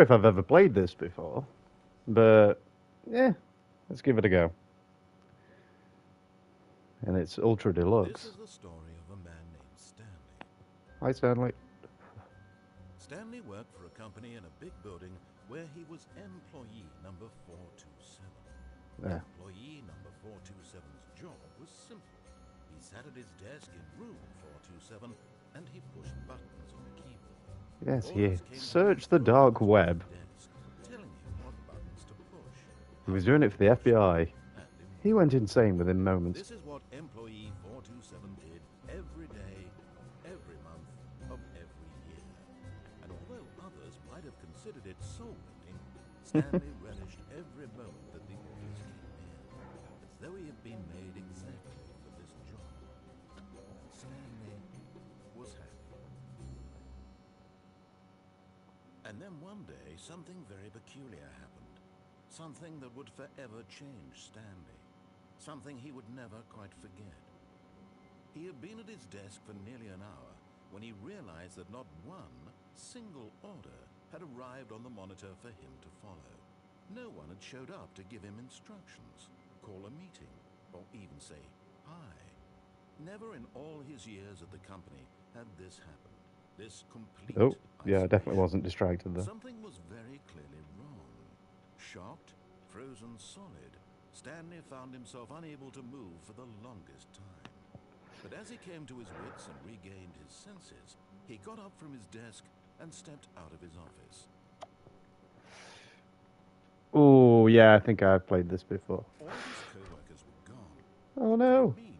sure if I've ever played this before, but yeah, let's give it a go. And it's Ultra This Deluxe. is the story of a man named Stanley. Hi, Stanley. Stanley worked for a company in a big building where he was employee number 427. Yeah. Employee number 427's job was simple. He sat at his desk in room 427 and he pushed buttons on a keyboard. Yes, he Orders came to him searched the through dark his web. desk, telling him what buttons to push. He How was doing it for the to push, FBI. and in He what went insane within moments. This is what employee 427 did every day, every month of every year. And although others might have considered it soul-winning, Stanley relished every moment that the orders came in, as though he had been made exactly for this job. Stanley was happy. And then one day, something very peculiar happened. Something that would forever change Stanley. Something he would never quite forget. He had been at his desk for nearly an hour when he realized that not one single order had arrived on the monitor for him to follow. No one had showed up to give him instructions, call a meeting, or even say hi. Never in all his years at the company had this happened. This complete Oh, yeah, I definitely isolation. wasn't distracted there. Something was very clearly wrong. Shocked, frozen solid, Stanley found himself unable to move for the longest time. But as he came to his wits and regained his senses, he got up from his desk and stepped out of his office. Oh, yeah, I think I've played this before. All of his co-workers were gone. Oh, What could no. it mean?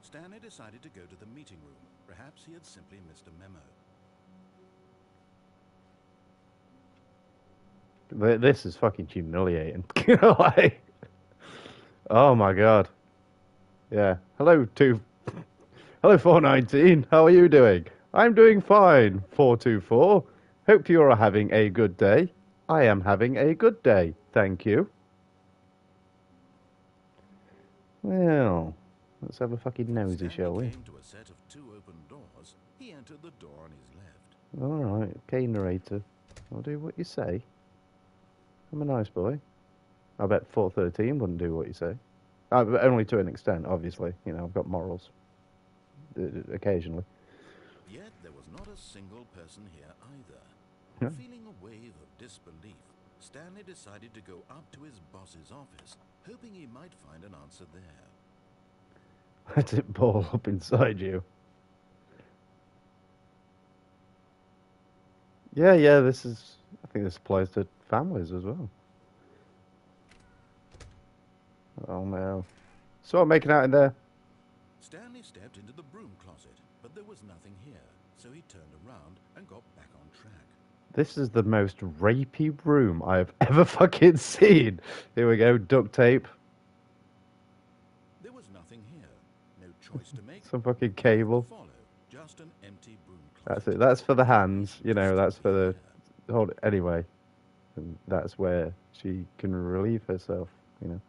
Stanley decided to go to the meeting room. Perhaps he had simply missed a memo. This is fucking humiliating. Like, oh my god. Yeah. Hello, 419. How are you doing? I'm doing fine, 424. Hope you're having a good day. I am having a good day. Thank you. Well, let's have a fucking nosy, shall we? Stanley came to a set of two open doors. He entered the door on his left. Alright, okay, narrator. I'll do what you say. I'm a nice boy. I bet 413 wouldn't do what you say. But only to an extent, obviously. You know, I've got morals. Occasionally. Yet there was not a single person here either. Yeah. Feeling a wave of disbelief, Stanley decided to go up to his boss's office, hoping he might find an answer there. Let it ball up inside you. Yeah, this is... I think this applies to families as well. Oh no. So I'm making out in there. Stanley stepped into the broom closet, but there was nothing here, so he turned around and got back on track. This is the most rapey room I've ever fucking seen. Here we go, duct tape. There was nothing here. No choice to make. Some fucking cable. Follow. Just an empty broom That's closet. it. That's for the hands. You know, that's for the... Hold it. Anyway. And that's where she can relieve herself, you know.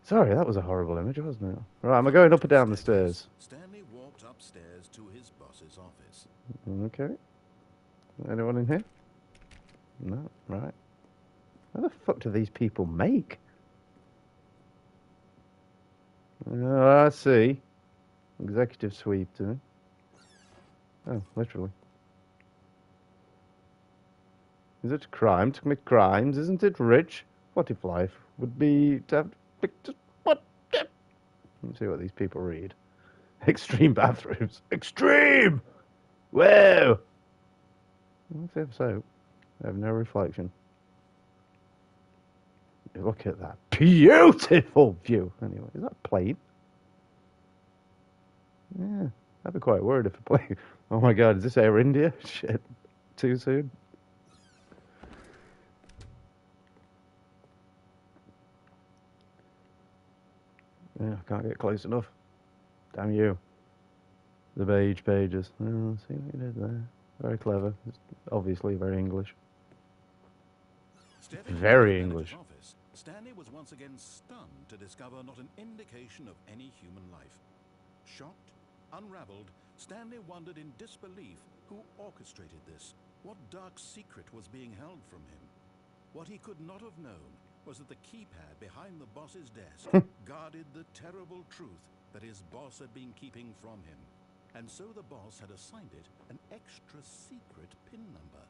Sorry, that was a horrible image, wasn't it? Right, am I going up or down the stairs? Stanley walked upstairs to his boss's office. Okay. Anyone in here? No, right. How the fuck do these people make? Oh, I see. Executive suite, Oh, literally. Is it a crime to commit crimes? Isn't it rich? What if life would be to have pictures? What? Let's see what these people read. Extreme bathrooms. Extreme! Whoa! Let's have soap. I have no reflection. Look at that beautiful view. Anyway, is that a plane? Yeah, I'd be quite worried if a plane... Oh my god, is this Air India? Shit. Too soon? Yeah, I can't get close enough. Damn you. The beige pages. Oh, see what you did there. Very clever. It's obviously very English. Very English. Office, Stanley was once again stunned to discover not an indication of any human life. Shocked, unraveled, Stanley wondered in disbelief who orchestrated this. What dark secret was being held from him? What he could not have known was that the keypad behind the boss's desk guarded the terrible truth that his boss had been keeping from him. And so the boss had assigned it an extra secret PIN number,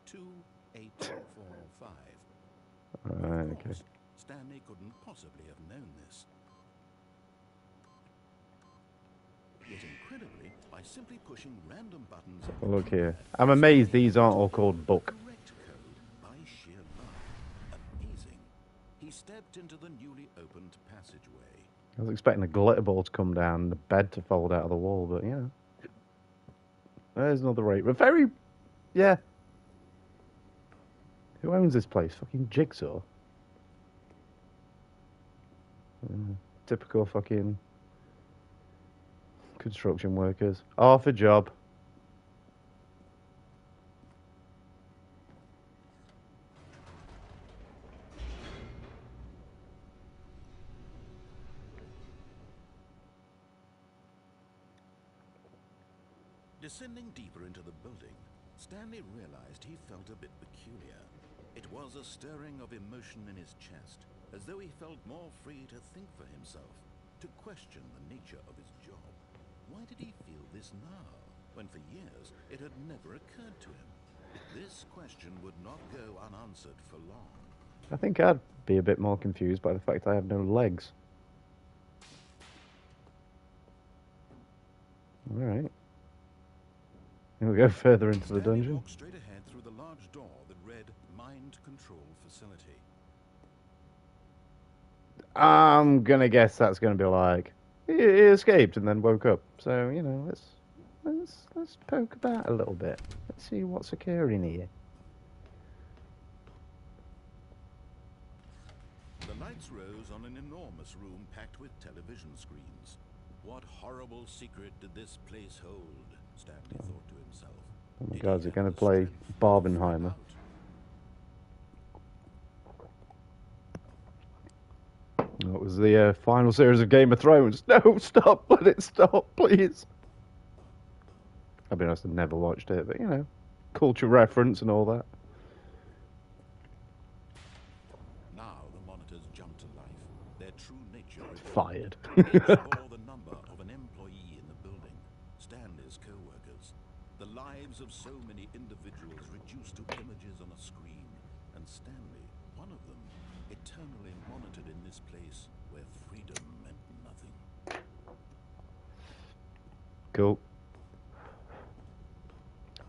2845. Right, Of course, okay. Stanley couldn't possibly have known this. Yet incredibly, by simply pushing random buttons on the Look here. keypad, I'm amazed Stanley these aren't all managed to called get book. the correct code by sheer luck. Amazing. He stepped into the newly opened passageway. I was expecting a glitter ball to come down and the bed to fold out of the wall, but you know. There's another rate. But very, yeah. Who owns this place? Fucking Jigsaw. Typical fucking construction workers. Half a job. Descending deeper into the building, Stanley realized he felt a bit peculiar. It was a stirring of emotion in his chest, as though he felt more free to think for himself, to question the nature of his job. Why did he feel this now, when for years it had never occurred to him? This question would not go unanswered for long. I think I'd be a bit more confused by the fact I have no legs. Alright. We'll go further into the Stanley dungeon. walked straight ahead through the large door that read Mind Control Facility. I'm gonna guess that's gonna be like he escaped and then woke up. So you know, let's poke about a little bit. Let's see what's occurring here. The lights rose on an enormous room packed with television screens. What horrible secret did this place hold? Stanley thought to himself. Oh my Did God, he is it have going to the play strength to Barbenheimer? find out? That was the final series of Game of Thrones. No, stop! Let it stop, please. I'll be honest, I've never watched it, but you know, culture reference and all that. Now the monitors jumped to life. Their true nature revealed. Fired. Each bore the number of an employee in the building, Stanley's co-workers. The lives of so many individuals reduced to images on a screen, and Stanley, one of them, eternally monitored in this place where freedom meant nothing. Cool.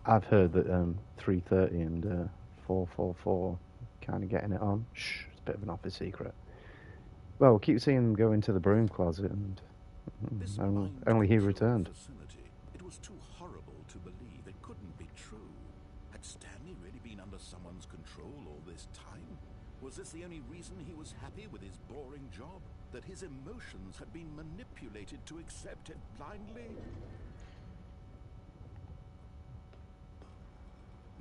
I've heard that 330 and 444 kind of getting it on. Shh, it's a bit of an office secret. Well, we'll keep seeing them go into the broom closet, and This only he mind-control returned. facility, it was too horrible to believe. It couldn't be true. Had Stanley really been under someone's control all this time? Was this the only reason he was happy with his boring job? That his emotions had been manipulated to accept it blindly?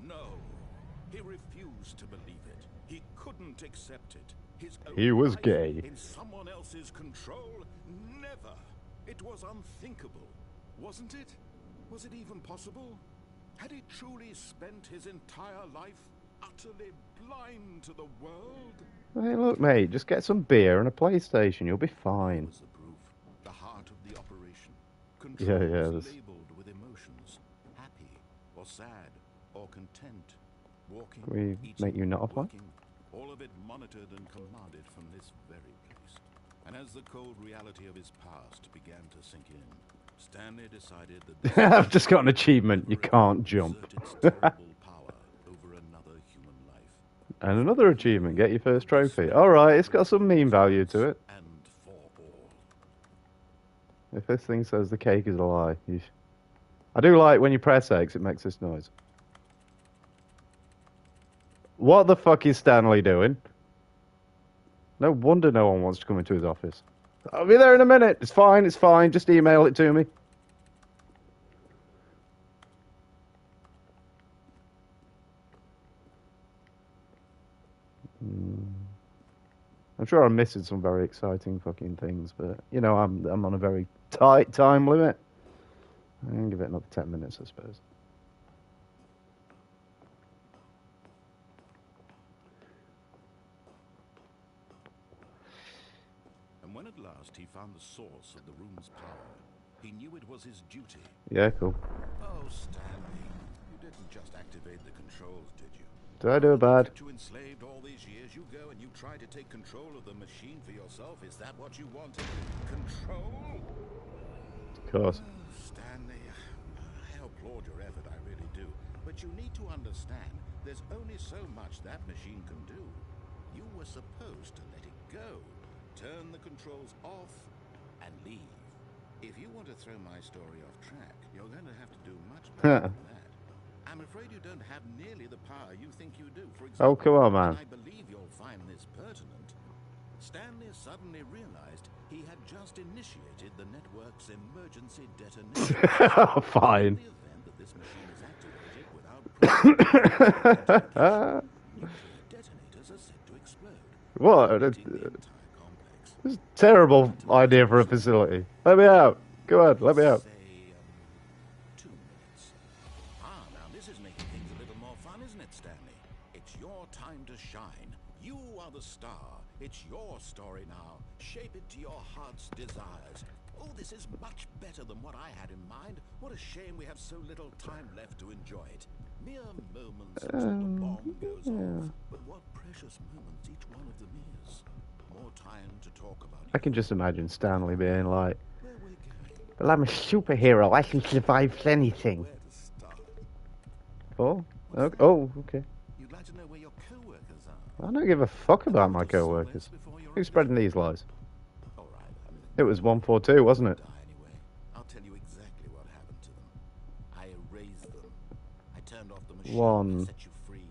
No. He refused to believe it. He couldn't accept it. His own He was life gay. in someone else's control? Never. It was unthinkable. Wasn't it? Was it even possible? Had he truly spent his entire life utterly blind to the world? Hey, look, mate, just get some beer and a PlayStation. You'll be fine. Was the proof, the heart of the operation. Yeah, Controls this- labeled with emotions, happy or sad or content, walking, Can we eating, make you not apply? working, all of it monitored and commanded from this very place. And as the cold reality of his past began to sink in, Stanley decided that this I've just got an achievement. You can't jump. exert its terrible power over another human life. And another achievement, get your first trophy. Alright, it's got some meme value to it. And for all. If this thing says the cake is a lie. I do like when you press X, it makes this noise. What the fuck is Stanley doing? No wonder no one wants to come into his office. I'll be there in a minute. It's fine, it's fine. Just email it to me. I'm sure I'm missing some very exciting fucking things, but you know, I'm on a very tight time limit. I'm gonna give it another 10 minutes, I suppose. at last he found the source of the room's power, he knew it was his duty. Yeah, cool. Oh, Stanley, you didn't just activate the controls, did you? Did I do a bad? Kept you enslaved all these years. You go and you try to take control of the machine for yourself. Is that what you wanted? Control? Of course. Oh, Stanley, I applaud your effort, I really do. But you need to understand, there's only so much that machine can do. You were supposed to let it go. Turn the controls off and leave. If you want to throw my story off track, you're going to have to do much better than that. I'm afraid you don't have nearly the power you think you do. For example, Oh, come on, man. I believe you'll find this pertinent. Stanley suddenly realized he had just initiated the network's emergency detonation. Fine. In the event that this machine is activated without nuclear detonators are set to explode. What? The entire complex. This is a terrible idea for a facility. Let me out. Go on, let me out. Say, 2 minutes. Now this is making things a little more fun, isn't it, Stanley? It's your time to shine. You are the star. It's your story now. Shape it to your heart's desires. Oh, this is much better than what I had in mind. What a shame we have so little time left to enjoy it. Mere moments until the bomb goes off. But what precious moments each one of them is. More time to talk about it. I can just imagine Stanley being like, Where we're going. well, I'm a superhero. I can survive anything. Where to start. Oh, okay. You'd like to know where your co-workers are? I don't give a fuck about my co-workers. Who's spreading these lies? All right, It was 142, wasn't it? die anyway. I'll tell you exactly what happened to them. I erased them. I turned off the machine. One. I set you free.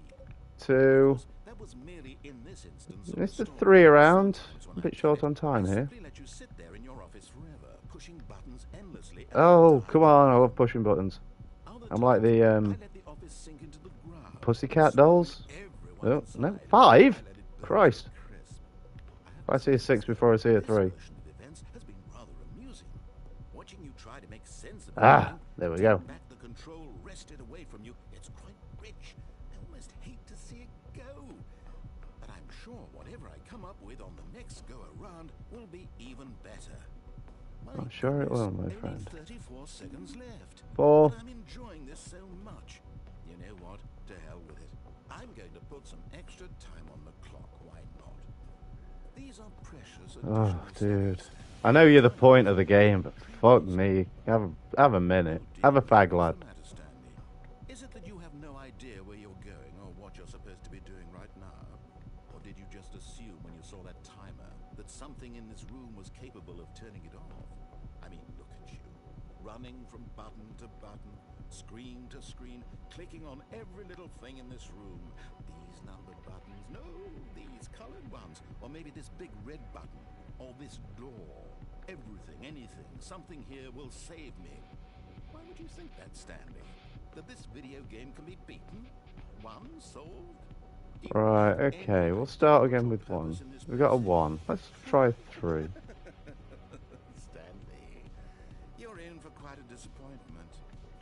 2. That was merely in this instance. Mr. 3 around. A bit short on time I here. simply let you sit there in your office forever, pushing buttons endlessly. Oh, come on. I love pushing buttons. Other I'm like the, I let the office sink into the ground. Pussycat dolls. Everyone Oh, no. inside. 5? I let it burn Christ. crisp. If I see a 6 before I see a 3. This version of events has been rather amusing. Watching you try to make sense of Ah, everything, there we taking go. back the control wrested away from you. It's quite rich. I almost hate to see it go. But I'm sure whatever I come up with on the next go around will be even better. My I'm sure it will, my goodness, friend. only 34 seconds left. 4. But I'm enjoying this so much. You know what? To hell with it. I'm going to put some extra time on the clock. Why not? These are precious Oh, additional dude. seconds. I know you're the point of the game, but fuck me. Have a minute. Have a fag, lad. What's the matter, Stanley? Is it that you have no idea where you're going or what you're supposed to be doing right now? Or did you just assume when you saw that timer that something in this room was capable of turning it off? I mean, look at you. Running from button to button, screen to screen, clicking on every little thing in this room. These numbered buttons, no, these colored ones. Or maybe this big red button, or this door. Everything, anything, something here will save me. Why would you think that, Stanley? That this video game can be beaten? Won? Solved? Do you Right, have any okay. We'll idea start what again your with 1. purpose in this We got a place is? 1. Let's try 3. Stanley, you're in for quite a disappointment.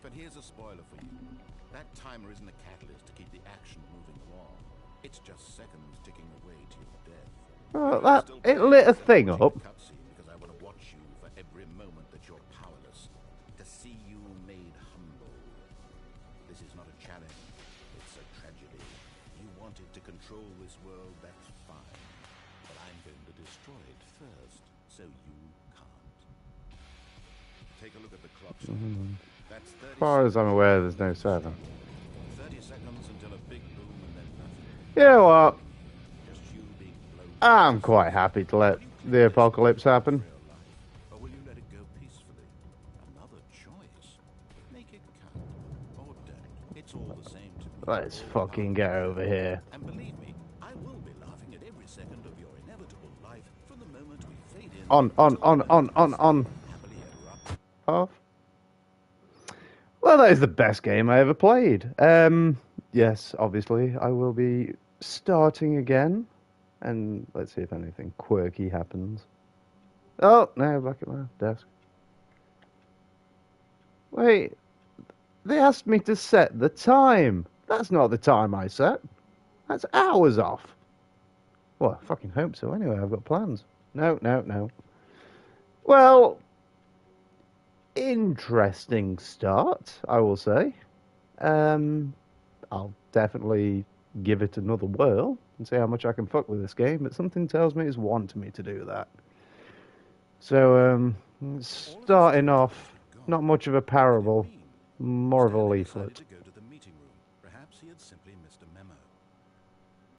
But here's a spoiler for you. That timer isn't a catalyst to keep the action moving along. It's just seconds ticking away to your death. Oh, it lit a thing up. Cutscene because I want to watch you for every moment that you're powerless. To see you made humble. This is not a challenge. It's a tragedy. You wanted to control this world, that's fine. But I'm going to destroy it first, so you can't. Take a look at the clock. That's 30 As far as I'm aware, there's no 7. 30 seconds until a big boom and then nothing. You know what? Just you being blown. I'm quite happy to let the apocalypse happen. Real life, or will you let it go peacefully? Another choice. Make it count, or don't. It's all the same to me. Let's All fucking part get of over it. here. And believe me, I will be laughing at every second of your inevitable life from the moment we fade in. On. Happily ever up. Off. Well, that is the best game I ever played. Yes, obviously, I will be starting again. And let's see if anything quirky happens. Oh, no, back at my desk. Wait, they asked me to set the time. That's not the time I set. That's hours off. Well, I fucking hope so anyway, I've got plans. No. Well, interesting start, I will say. Um, I'll definitely give it another whirl and see how much I can fuck with this game, but something tells me it's wanting me to do that. So, All of a starting sudden, the place off, had not gone. much of a What could it parable, mean? more of a Stanley decided leaflet. to